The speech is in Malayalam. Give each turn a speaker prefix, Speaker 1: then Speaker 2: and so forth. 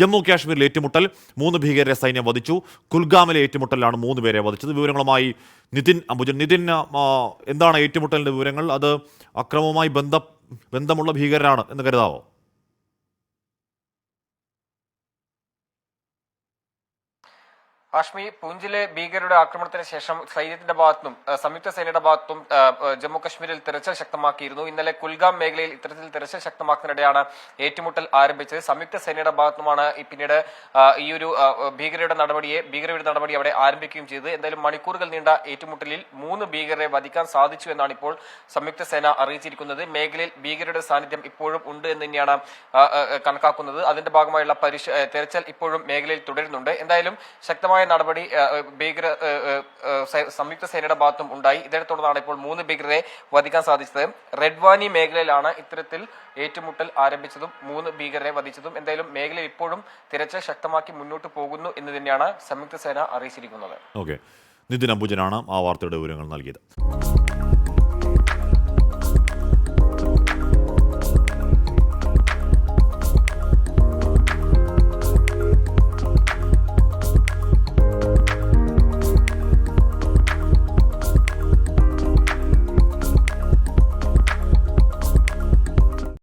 Speaker 1: ജമ്മു കാശ്മീരിൽ ഏറ്റുമുട്ടൽ 3 ഭീകരരെ സൈന്യം വധിച്ചു. കുൽഗാമിലെ ഏറ്റുമുട്ടലിലാണ് 3 പേരെ വധിച്ചത്. വിവരങ്ങളുമായി നിതിൻ അംബുജൻ. നിതിൻ, എന്താണ് ഏറ്റുമുട്ടലിന്റെ വിവരങ്ങൾ? അത് അക്രമവുമായി ബന്ധമുള്ള ഭീകരരാണ് എന്ന് കരുതാവോ?
Speaker 2: കാശ്മീർ പൂഞ്ചിലെ ഭീകരരുടെ ആക്രമണത്തിന് ശേഷം സൈന്യത്തിന്റെ ഭാഗത്തും സംയുക്ത സേനയുടെ ഭാഗത്തും ജമ്മു കശ്മീരിൽ തെരച്ചിൽ ശക്തമാക്കിയിരുന്നു. ഇന്നലെ കുൽഗാം മേഖലയിൽ ഇത്തരത്തിൽ തെരച്ചിൽ ശക്തമാക്കുന്നതിനിടെയാണ് ഏറ്റുമുട്ടൽ ആരംഭിച്ചത്. സംയുക്ത സേനയുടെ ഭാഗത്തുമാണ് പിന്നീട് ഈ ഒരു ഭീകരവിരുദ്ധ നടപടി അവിടെ ആരംഭിക്കുകയും ചെയ്തത്. എന്തായാലും മണിക്കൂറുകൾ നീണ്ട ഏറ്റുമുട്ടലിൽ 3 ഭീകരരെ വധിക്കാൻ സാധിച്ചു എന്നാണ് ഇപ്പോൾ സംയുക്ത സേന അറിയിച്ചിരിക്കുന്നത്. മേഖലയിൽ ഭീകരരുടെ സാന്നിധ്യം ഇപ്പോഴും ഉണ്ട് എന്ന് തന്നെയാണ് കണക്കാക്കുന്നത്. അതിന്റെ ഭാഗമായുള്ള തെരച്ചിൽ ഇപ്പോഴും മേഖലയിൽ തുടരുന്നുണ്ട്. എന്തായാലും ശക്തമായ നടപടി സംയുക്ത സേനയുടെ ഭാഗത്തും ഉണ്ടായി. ഇതേ തുടർന്നാണ് ഇപ്പോൾ 3 ഭീകരരെ വധിക്കാൻ സാധിച്ചത്. റെഡ്വാനി മേഖലയിലാണ് ഇത്തരത്തിൽ ഏറ്റുമുട്ടൽ ആരംഭിച്ചതും 3 ഭീകരരെ വധിച്ചതും. എന്തായാലും മേഖലയിൽ ഇപ്പോഴും തിരച്ചിൽ ശക്തമാക്കി മുന്നോട്ട് പോകുന്നു എന്ന് തന്നെയാണ് സംയുക്ത സേന അറിയിച്ചിരിക്കുന്നത്.
Speaker 1: നിതിൻ അംബുജനാണ് ആ വാർത്തയുടെ വിവരങ്ങൾ നൽകിയത്.